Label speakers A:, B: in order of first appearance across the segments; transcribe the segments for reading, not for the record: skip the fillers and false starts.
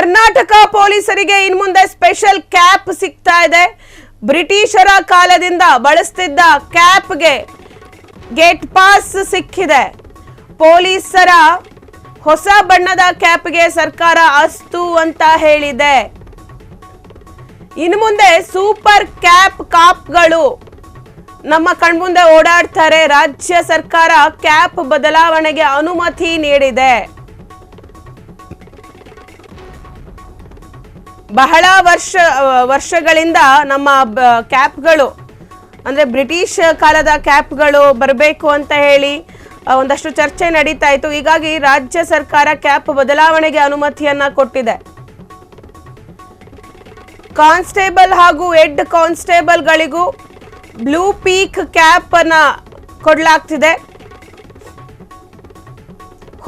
A: ಕರ್ನಾಟಕ ಪೊಲೀಸರಿಗೆ ಇನ್ನು ಮುಂದೆ ಸ್ಪೆಷಲ್ ಕ್ಯಾಪ್ ಸಿಗ್ತಾ ಇದೆ. ಬ್ರಿಟಿಷರ ಕಾಲದಿಂದ ಬಳಸ್ತಿದ್ದ ಕ್ಯಾಪ್ಗೆ ಗೇಟ್ ಪಾಸ್ ಸಿಕ್ಕಿದೆ. ಪೊಲೀಸರ ಹೊಸ ಬಣ್ಣದ ಕ್ಯಾಪ್ಗೆ ಸರ್ಕಾರ ಅಸ್ತು ಅಂತ ಹೇಳಿದೆ. ಇನ್ನು ಮುಂದೆ ಸೂಪರ್ ಕಾಪ್ಗಳು ನಮ್ಮ ಕಣ್ಮುಂದೆ ಓಡಾಡ್ತಾರೆ. ರಾಜ್ಯ ಸರ್ಕಾರ ಕ್ಯಾಪ್ ಬದಲಾವಣೆಗೆ ಅನುಮತಿ ನೀಡಿದೆ. ಬಹಳ ವರ್ಷಗಳಿಂದ ನಮ್ಮ ಕ್ಯಾಪ್ಗಳು ಅಂದ್ರೆ ಬ್ರಿಟಿಷ್ ಕಾಲದ ಕ್ಯಾಪ್ಗಳು ಬರಬೇಕು ಅಂತ ಹೇಳಿ ಒಂದಷ್ಟು ಚರ್ಚೆ ನಡೀತಾ ಇತ್ತು. ಹೀಗಾಗಿ ರಾಜ್ಯ ಸರ್ಕಾರ ಕ್ಯಾಪ್ ಬದಲಾವಣೆಗೆ ಅನುಮತಿಯನ್ನ ಕೊಟ್ಟಿದೆ. ಕಾನ್ಸ್ಟೇಬಲ್ ಹಾಗೂ ಹೆಡ್ ಕಾನ್ಸ್ಟೇಬಲ್ಗಳಿಗೂ ಬ್ಲೂ ಪೀಕ್ ಕ್ಯಾಪ್ ಅನ್ನ ಕೊಡಲಾಗ್ತಿದೆ.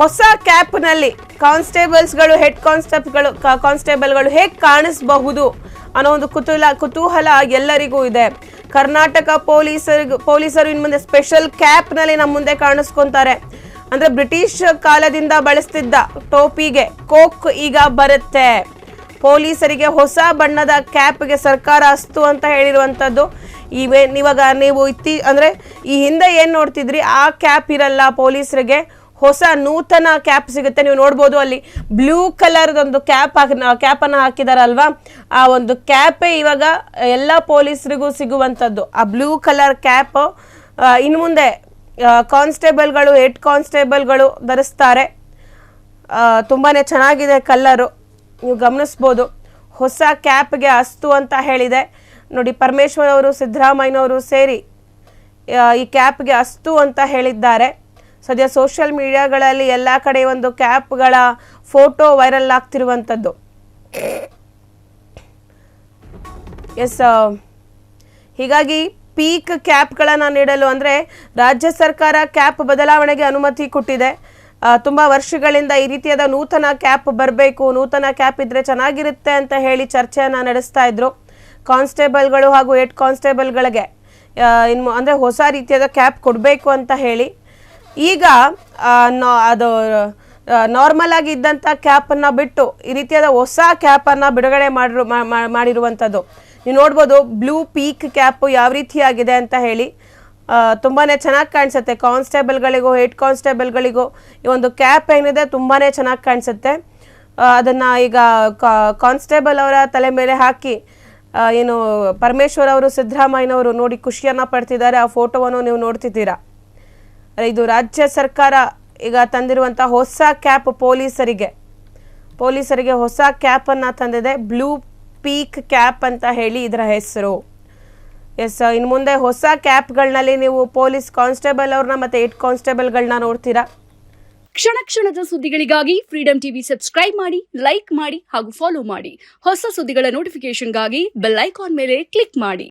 A: ಹೊಸ ಕ್ಯಾಪ್ ನಲ್ಲಿ ಕಾನ್ಸ್ಟೇಬಲ್ಸ್ಗಳು ಹೆಡ್ ಕಾನ್ಸ್ಟೇಬಲ್ಗಳು ಹೇಗೆ ಕಾಣಿಸಬಹುದು ಅನ್ನೋ ಒಂದು ಕುತೂಹಲ ಎಲ್ಲರಿಗೂ ಇದೆ. ಕರ್ನಾಟಕ ಪೊಲೀಸರು ಇನ್ನು ಮುಂದೆ ಸ್ಪೆಷಲ್ ಕ್ಯಾಪ್ ನಲ್ಲಿ ನಮ್ಮ ಮುಂದೆ ಕಾಣಿಸ್ಕೊಂತಾರೆ. ಅಂದ್ರೆ ಬ್ರಿಟಿಷ್ ಕಾಲದಿಂದ ಬಳಸ್ತಿದ್ದ ಟೋಪಿಗೆ ಕೋಕ್ ಈಗ ಬರುತ್ತೆ. ಪೊಲೀಸರಿಗೆ ಹೊಸ ಬಣ್ಣದ ಕ್ಯಾಪ್ಗೆ ಸರ್ಕಾರ ಅಸ್ತು ಅಂತ ಹೇಳಿರುವಂತದ್ದು. ಇವಾಗ ನೀವು ಅಂದ್ರೆ ಈ ಹಿಂದೆ ಏನ್ ನೋಡ್ತಿದ್ರಿ, ಆ ಕ್ಯಾಪ್ ಇರಲ್ಲ. ಪೊಲೀಸರಿಗೆ ಹೊಸ ನೂತನ ಕ್ಯಾಪ್ ಸಿಗುತ್ತೆ. ನೀವು ನೋಡ್ಬೋದು ಅಲ್ಲಿ ಬ್ಲೂ ಕಲರ್ ಒಂದು ಕ್ಯಾಪ್ ಅನ್ನ ಹಾಕಿದಾರಲ್ವಾ, ಆ ಒಂದು ಕ್ಯಾಪೇ ಇವಾಗ ಎಲ್ಲ ಪೊಲೀಸರಿಗೂ ಸಿಗುವಂಥದ್ದು. ಆ ಬ್ಲೂ ಕಲರ್ ಕ್ಯಾಪ್ ಇನ್ನು ಮುಂದೆ ಕಾನ್ಸ್ಟೇಬಲ್ಗಳು ಹೆಡ್ ಕಾನ್ಸ್ಟೇಬಲ್ಗಳು ಧರಿಸ್ತಾರೆ. ತುಂಬಾನೇ ಚೆನ್ನಾಗಿದೆ ಕಲರು, ನೀವು ಗಮನಿಸ್ಬೋದು. ಹೊಸ ಕ್ಯಾಪ್ಗೆ ಅಸ್ತು ಅಂತ ಹೇಳಿದೆ ನೋಡಿ. ಪರಮೇಶ್ವರ್ ಅವರು ಸಿದ್ದರಾಮಯ್ಯನವರು ಸೇರಿ ಈ ಕ್ಯಾಪ್ಗೆ ಅಸ್ತು ಅಂತ ಹೇಳಿದ್ದಾರೆ. ಸದ್ಯ ಸೋಷಿಯಲ್ ಮೀಡಿಯಾಗಳಲ್ಲಿ ಎಲ್ಲ ಕಡೆ ಒಂದು ಕ್ಯಾಪ್ಗಳ ಫೋಟೋ ವೈರಲ್ ಆಗ್ತಿರುವಂಥದ್ದು. ಹೀಗಾಗಿ ಪೀಕ್ ಕ್ಯಾಪ್ಗಳನ್ನು ನೀಡಲು ಅಂದರೆ ರಾಜ್ಯ ಸರ್ಕಾರ ಕ್ಯಾಪ್ ಬದಲಾವಣೆಗೆ ಅನುಮತಿ ಕೊಟ್ಟಿದೆ. ತುಂಬ ವರ್ಷಗಳಿಂದ ಈ ರೀತಿಯಾದ ನೂತನ ಕ್ಯಾಪ್ ಬರಬೇಕು, ನೂತನ ಕ್ಯಾಪ್ ಇದ್ರೆ ಚೆನ್ನಾಗಿರುತ್ತೆ ಅಂತ ಹೇಳಿ ಚರ್ಚೆಯನ್ನು ನಡೆಸ್ತಾ ಇದ್ರು. ಕಾನ್ಸ್ಟೇಬಲ್ಗಳು ಹಾಗೂ ಹೆಡ್ ಕಾನ್ಸ್ಟೇಬಲ್ಗಳಿಗೆ ಇನ್ನು ಅಂದರೆ ಹೊಸ ರೀತಿಯಾದ ಕ್ಯಾಪ್ ಕೊಡಬೇಕು ಅಂತ ಹೇಳಿ ಈಗ ಅದು ನಾರ್ಮಲ್ ಆಗಿ ಇದ್ದಂಥ ಕ್ಯಾಪನ್ನು ಬಿಟ್ಟು ಈ ರೀತಿಯಾದ ಹೊಸ ಕ್ಯಾಪನ್ನು ಬಿಡುಗಡೆ ಮಾಡಿರುವಂಥದ್ದು. ನೀವು ನೋಡ್ಬೋದು ಬ್ಲೂ ಪೀಕ್ ಕ್ಯಾಪ್ ಯಾವ ರೀತಿಯಾಗಿದೆ ಅಂತ ಹೇಳಿ. ತುಂಬಾ ಚೆನ್ನಾಗಿ ಕಾಣಿಸುತ್ತೆ. ಕಾನ್ಸ್ಟೇಬಲ್ಗಳಿಗೂ ಹೆಡ್ ಕಾನ್ಸ್ಟೇಬಲ್ಗಳಿಗೂ ಈ ಒಂದು ಕ್ಯಾಪ್ ಏನಿದೆ ತುಂಬಾ ಚೆನ್ನಾಗಿ ಕಾಣಿಸುತ್ತೆ. ಅದನ್ನು ಈಗ ಕಾನ್ಸ್ಟೇಬಲ್ ಅವರ ತಲೆ ಮೇಲೆ ಹಾಕಿ ಏನು ಪರಮೇಶ್ವರ್ ಅವರು ಸಿದ್ದರಾಮಯ್ಯನವರು ನೋಡಿ ಖುಷಿಯನ್ನು ಪಡ್ತಿದ್ದಾರೆ. ಆ ಫೋಟೋವನ್ನು ನೀವು ನೋಡ್ತಿದ್ದೀರಾ. ಇದು ರಾಜ್ಯ ಸರ್ಕಾರ ಈಗ ತಂದಿರುವಂಥ ಹೊಸ ಕ್ಯಾಪ್ ಪೊಲೀಸರಿಗೆ ಹೊಸ ಕ್ಯಾಪನ್ನು ತಂದಿದೆ. ಬ್ಲೂ ಪೀಕ್ ಕ್ಯಾಪ್ ಅಂತ ಹೇಳಿ ಇದರ ಹೆಸರು. ಇನ್ನು ಮುಂದೆ ಹೊಸ ಕ್ಯಾಪ್ಗಳಲ್ಲಿ ನೀವು ಪೊಲೀಸ್ ಕಾನ್ಸ್ಟೇಬಲ್ ಅವ್ರನ್ನ ಮತ್ತೆ ಹೆಡ್ ಕಾನ್ಸ್ಟೇಬಲ್ಗಳನ್ನ ನೋಡ್ತೀರಾ.
B: ಕ್ಷಣ ಕ್ಷಣದ ಸುದ್ದಿಗಳಿಗಾಗಿ ಫ್ರೀಡಂ ಟಿವಿ ಸಬ್ಸ್ಕ್ರೈಬ್ ಮಾಡಿ, ಲೈಕ್ ಮಾಡಿ ಹಾಗೂ ಫಾಲೋ ಮಾಡಿ. ಹೊಸ ಸುದ್ದಿಗಳ ನೋಟಿಫಿಕೇಶನ್ಗಾಗಿ ಬೆಲ್ ಐಕಾನ್ ಮೇಲೆ ಕ್ಲಿಕ್ ಮಾಡಿ.